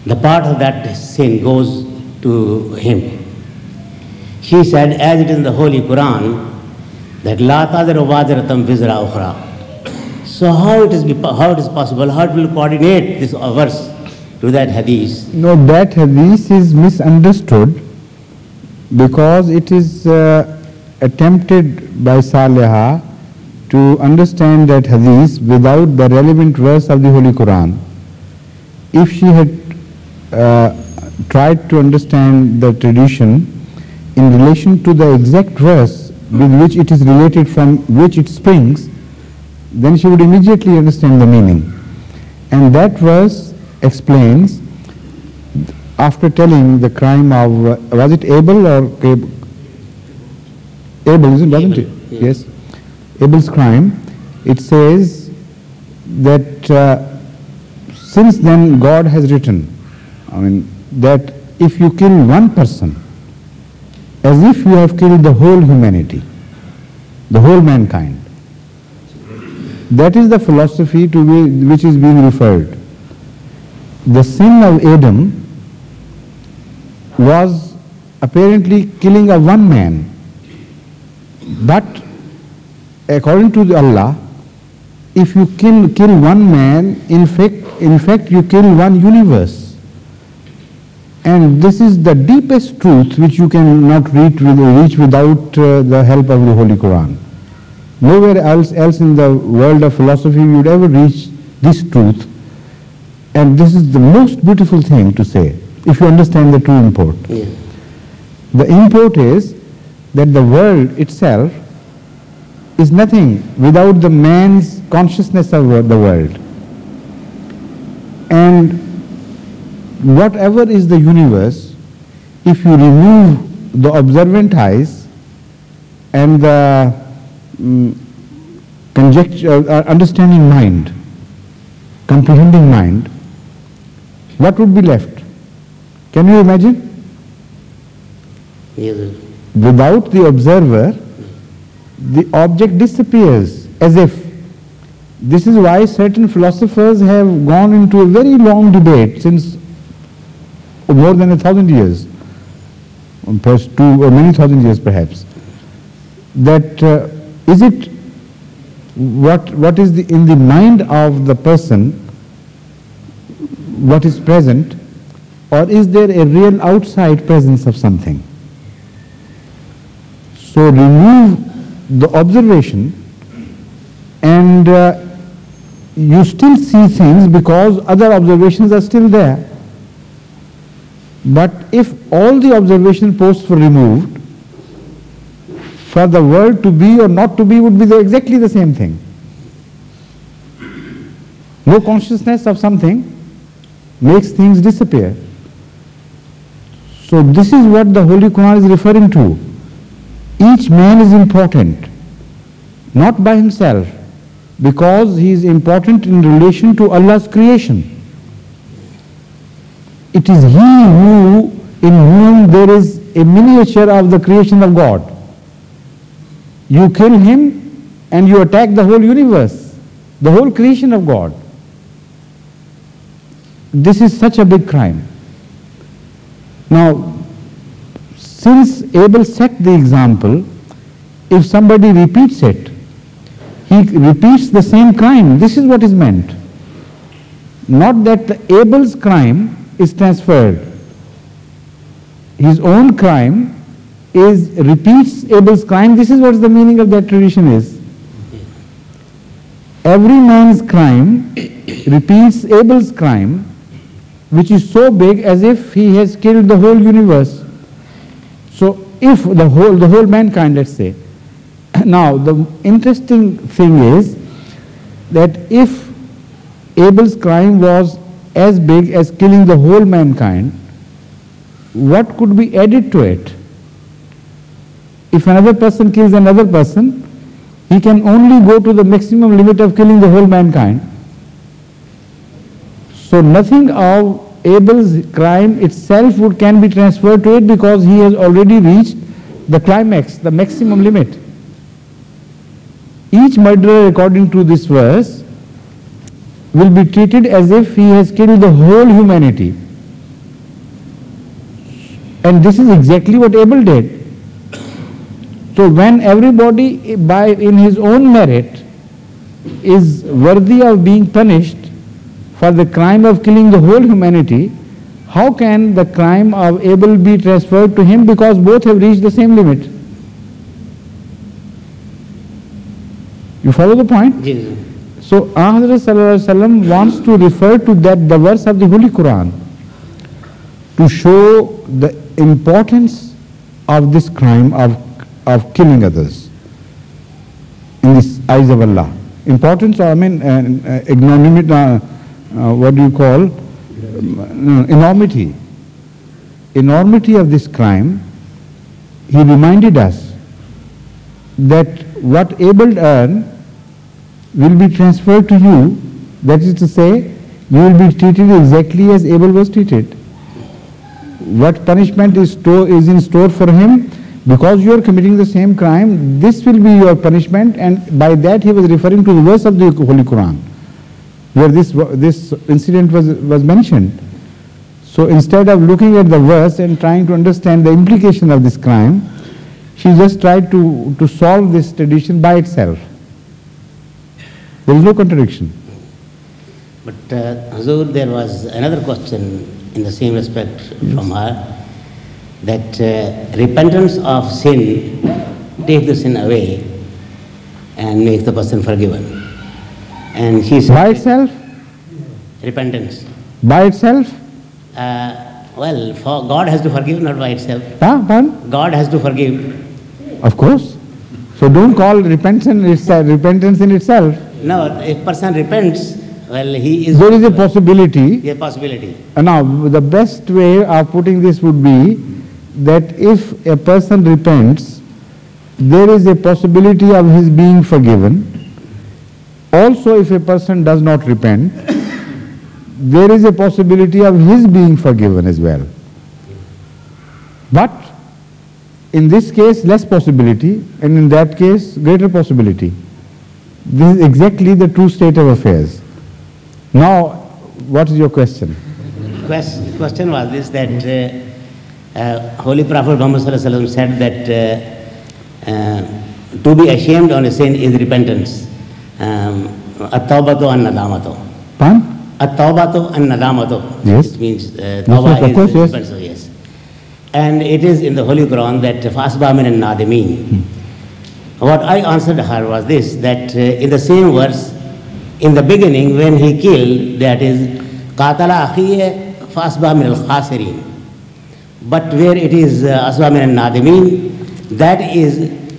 the part of that sin goes to him. She said, as it is in the Holy Quran, that La taziru waziratum wizra ukhra. So how it is possible, how it will coordinate this verse to that hadith? No, that hadith is misunderstood because it is attempted by Saliha to understand that hadith without the relevant verse of the Holy Quran. If she had tried to understand the tradition in relation to the exact verse with which it is related, from which it springs, then she would immediately understand the meaning. And that verse explains, after telling the crime of, was it Abel or Abel, doesn't it? Yes. Abel's crime, it says that since then God has written, that if you kill one person, as if you have killed the whole humanity, the whole mankind. That is the philosophy to which is being referred. The sin of Adam was apparently killing of one man, but according to Allah, if you kill one man, in fact you kill one universe. And this is the deepest truth which you cannot reach without the help of the Holy Quran. Nowhere else in the world of philosophy you would ever reach this truth. And this is the most beautiful thing to say, if you understand the true import. Yeah. The import is that the world itself is nothing without the man's consciousness of the world. And whatever is the universe, if you remove the observant eyes and the understanding mind, comprehending mind, what would be left? Can you imagine? Yes. Without the observer, the object disappears, as if. This is why certain philosophers have gone into a very long debate since more than 1,000 years, perhaps or many thousand years perhaps, that is it what is in the mind of the person, what is present, or is there a real outside presence of something? So remove the observation and you still see things because other observations are still there. But if all the observation posts were removed, for the world to be or not to be would be exactly the same thing. No consciousness of something makes things disappear. So this is what the Holy Quran is referring to. Each man is important, not by himself, because he is important in relation to Allah's creation. It is he in whom there is a miniature of the creation of God. You kill him and you attack the whole universe, the whole creation of God. This is such a big crime. Now, since Abel set the example, if somebody repeats it, he repeats the same crime. This is what is meant. Not that Abel's crime is transferred. His own crime repeats Abel's crime. This is what the meaning of that tradition is. Every man's crime repeats Abel's crime, which is so big as if he has killed the whole universe. So if the whole mankind, let's say. Now the interesting thing is that if Abel's crime was as big as killing the whole mankind, what could be added to it? If another person kills another person, he can only go to the maximum limit of killing the whole mankind. So nothing of Abel's crime itself can be transferred to it, because he has already reached the climax, the maximum limit. Each murderer, according to this verse, will be treated as if he has killed the whole humanity. And this is exactly what Abel did. So when everybody in his own merit is worthy of being punished for the crime of killing the whole humanity, how can the crime of Abel be transferred to him, because both have reached the same limit? You follow the point? Yes. So Hazrat Sallallahu Alaihi Wasallam wants to refer to that, the verse of the Holy Quran, to show the importance of this crime of killing others in the eyes of Allah. Importance, ignominy, what do you call? Enormity. Enormity of this crime. He reminded us that what Abel earned will be transferred to you. That is to say, you will be treated exactly as Abel was treated. What punishment is in store for him, because you are committing the same crime, this will be your punishment. And by that he was referring to the verse of the Holy Quran, where this incident was mentioned. So instead of looking at the verse and trying to understand the implication of this crime, she just tried to solve this tradition by itself. There is no contradiction. But Hazur, there was another question in the same respect from her, that repentance of sin takes the sin away and makes the person forgiven. And she said, by itself? Repentance. By itself? Well, for God has to forgive, not by itself. Pardon? God has to forgive. Of course. So don't call repentance in itself. No, if person repents, well, he is... There is a possibility. A possibility. Now, the best way of putting this would be that if a person repents, there is a possibility of his being forgiven. Also, if a person does not repent, there is a possibility of his being forgiven as well. But in this case, less possibility, and in that case, greater possibility. This is exactly the true state of affairs. Now, what is your question? Question was this, that Holy Prophet Muhammad Sallallahu Alaihi Wasallam said that to be ashamed on a sin is repentance. At-tawbatu an-nadamatu. At-tawbatu an-nadamatu. Yes. It means tawbah is repentance. Yes. And it is in the Holy Quran that fasba min an-nadimin. What I answered her was this, that in the same verse, in the beginning when he killed, that is qatala akhiya fasba min al-khasirin. But where it is asba min an-nadimin, that is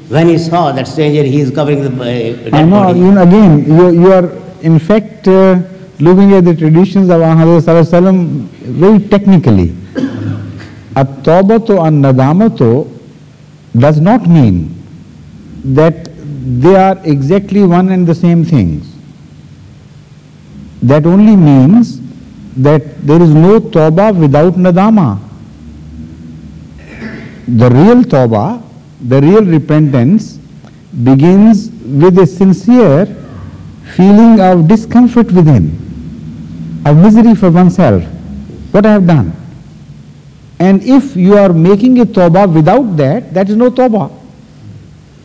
when he saw that stranger, he is covering the dead body. Again, you are in fact looking at the traditions of Hazrat Sallallahu Alaihi Wasallam very technically. At-tawbatu an-nadamatu does not mean that they are exactly one and the same things. That only means that there is no tawbah without nadama. The real tawbah, the real repentance begins with a sincere feeling of discomfort within, of misery for oneself. What I have done. And if you are making a tawbah without that, that is no tawbah.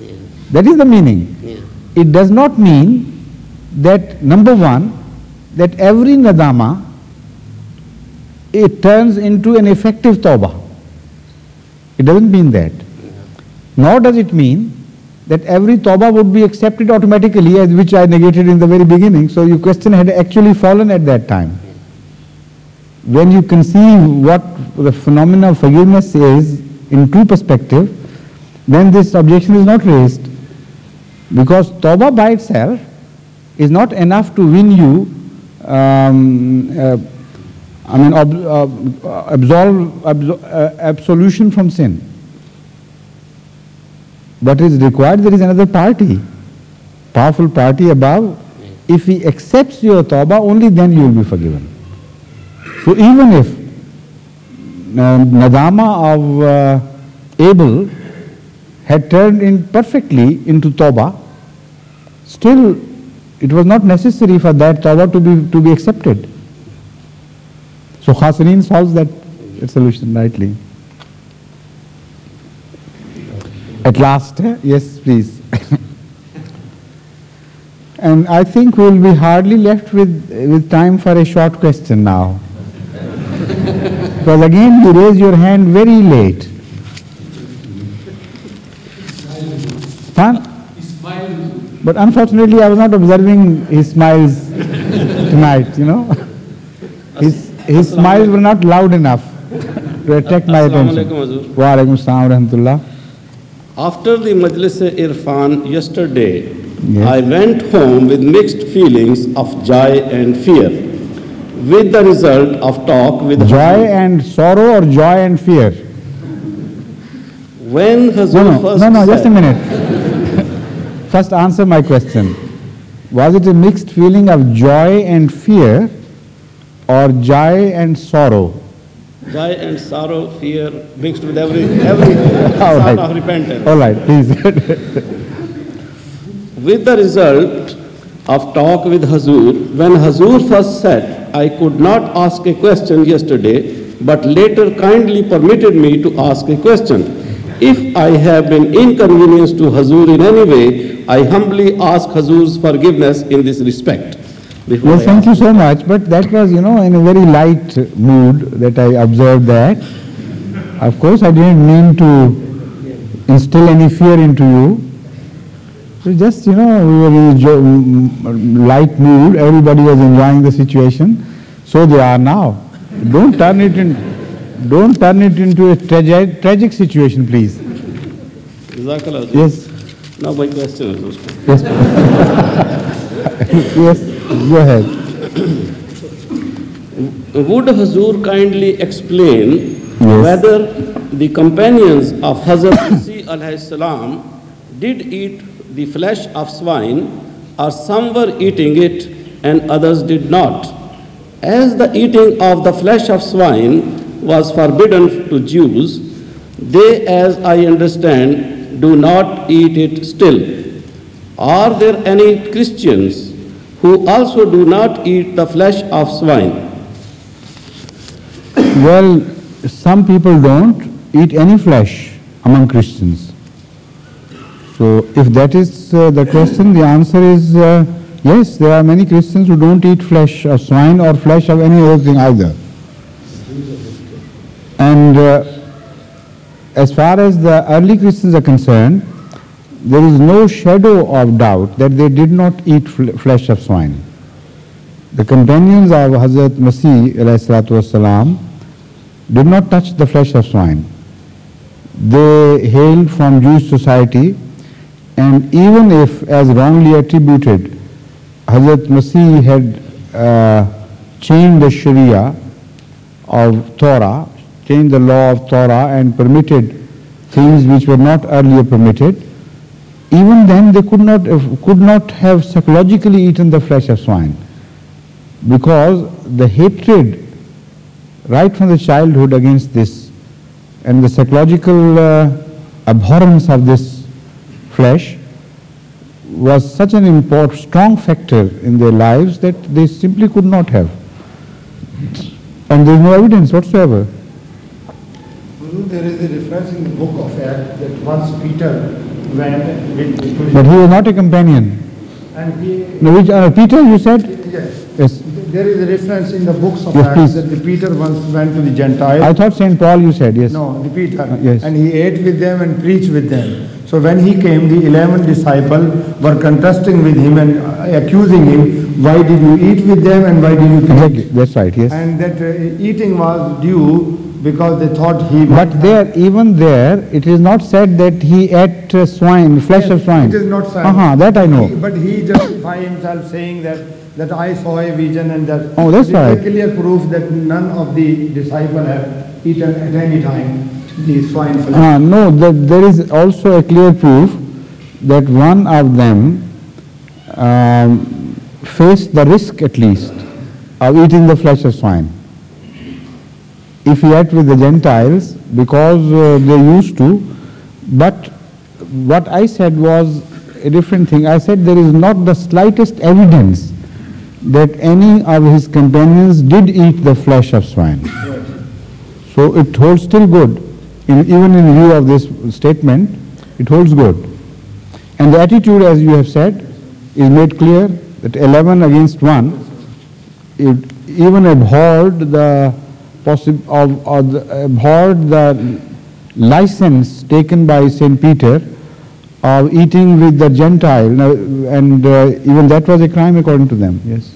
Yeah. That is the meaning. Yeah. It does not mean that, number one, that every nadama, it turns into an effective tawbah. It doesn't mean that. Nor does it mean that every tawbah would be accepted automatically, as which I negated in the very beginning. So your question had actually fallen at that time. When you conceive what the phenomena of forgiveness is in true perspective, then this objection is not raised. Because tawbah by itself is not enough to win you absolution from sin. What is required, there is another party, powerful party above. If he accepts your tawbah, only then you will be forgiven. So even if nadama of Abel had turned in perfectly into tawbah, still it was not necessary for that tawbah to be accepted. So Khasinin solves that solution rightly. At last, yes, please. And I think we will be hardly left with time for a short question now. Because again, you raise your hand very late. Huh? But unfortunately, I was not observing his smiles tonight, you know. His smiles were not loud enough to attract my attention. Wa alaikum assalam wa rahmatullah. After the Majlis Irfan yesterday, Yes. I went home with mixed feelings of joy and fear, with the result of talk with Joy and sorrow or joy and fear? When Hazur first No, just a said- minute. First answer my question. Was it a mixed feeling of joy and fear or joy and sorrow? Joy and sorrow, fear, mixed with every All sort right. of repentance. All right, please. With the result of talk with Hazur, when Hazur first said, I could not ask a question yesterday, but later kindly permitted me to ask a question. If I have been inconvenienced to Hazur in any way, I humbly ask Hazur's forgiveness in this respect. Before Yes, I thank ask. you so much. But that was, in a very light mood that I observed that. Of course, I didn't mean to instill any fear into you. So just, we were in a light mood. Everybody was enjoying the situation. So they are now. Don't turn it into a tragic situation, please. Jazakallah, Hazur. Yes. Now my question, Hazur. Yes. Yes. Go ahead. Would Hazur kindly explain Yes. whether the companions of Hazrat Masih alayhi salam did eat the flesh of swine, or some were eating it and others did not? As the eating of the flesh of swine was forbidden to Jews, they, as I understand, do not eat it still. Are there any Christians who also do not eat the flesh of swine? Well, some people don't eat any flesh among Christians. So if that is the question, the answer is yes, there are many Christians who don't eat flesh of swine or flesh of any other thing either. And as far as the early Christians are concerned, there is no shadow of doubt that they did not eat flesh of swine. The companions of Hazrat Masih alayhi salatu wasalam did not touch the flesh of swine. They hailed from Jewish society, and even if, as wrongly attributed, Hazrat Masih had changed the Sharia of Torah, changed the law of Torah and permitted things which were not earlier permitted, even then they could not have psychologically eaten the flesh of swine, because the hatred right from the childhood against this and the psychological abhorrence of this flesh was such an important, strong factor in their lives that they simply could not have. And there is no evidence whatsoever. There is a reference in the book of Acts that once Peter went with... But he was not a companion. And he... No, which, Peter, you said? Yes. Yes. There is a reference in the books of Yes, Acts please. that the Peter once went to the Gentiles. I thought St. Paul you said, yes. No, the Peter. Yes. And he ate with them and preached with them. So when he came, the 11 disciples were contesting with him and accusing him, why did you eat with them and why did you preach? Exactly. That's right, yes. And that eating was due because they thought he... But there, even there, it is not said that he ate swine, flesh of swine. It is not said. That I know. But he justified himself saying that I saw a vision and that... Oh, that's right. It's a clear proof that none of the disciples have eaten at any time the swine flesh. No, there is also a clear proof that one of them faced the risk at least of eating the flesh of swine. If he ate with the Gentiles, because they used to, but what I said was a different thing. I said there is not the slightest evidence that any of his companions did eat the flesh of swine. So it holds still good. Even in view of this statement, it holds good. And the attitude, as you have said, is made clear that 11 against 1, it even abhorred the license taken by St. Peter of eating with the Gentile, and even that was a crime according to them. Yes.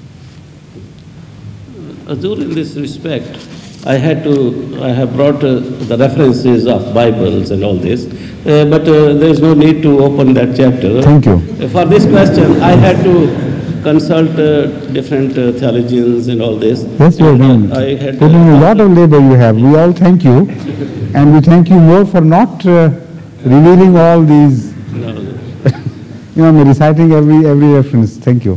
Hazur, in this respect, I have brought the references of Bibles and all this, but there is no need to open that chapter. Thank you. For this question, I had to consult different theologians and all this. Yes, you have done. I had put in a lot of labor you have. We all thank you, and we thank you more for not revealing all these. Reciting every reference. Thank you.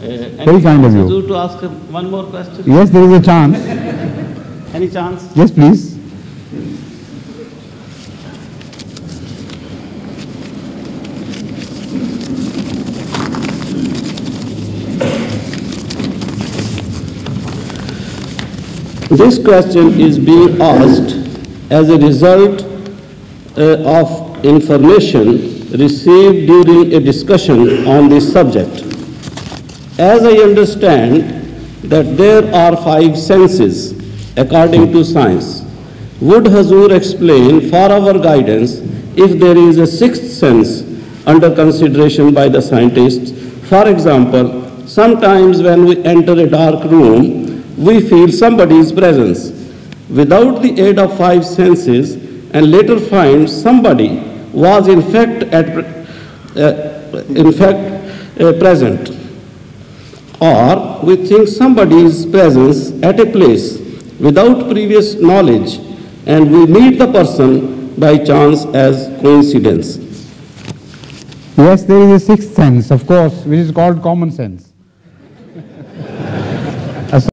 Very kind of you. To ask one more question? Yes, there is a chance. Any chance? Yes, please. This question is being asked as a result of information received during a discussion on this subject. As I understand that there are 5 senses according to science, would Hazur explain for our guidance if there is a 6th sense under consideration by the scientists? For example, sometimes when we enter a dark room, we feel somebody's presence without the aid of 5 senses and later find somebody was in fact present. Or we think somebody's presence at a place without previous knowledge and we meet the person by chance as coincidence. Yes, there is a 6th sense, of course, which is called common sense.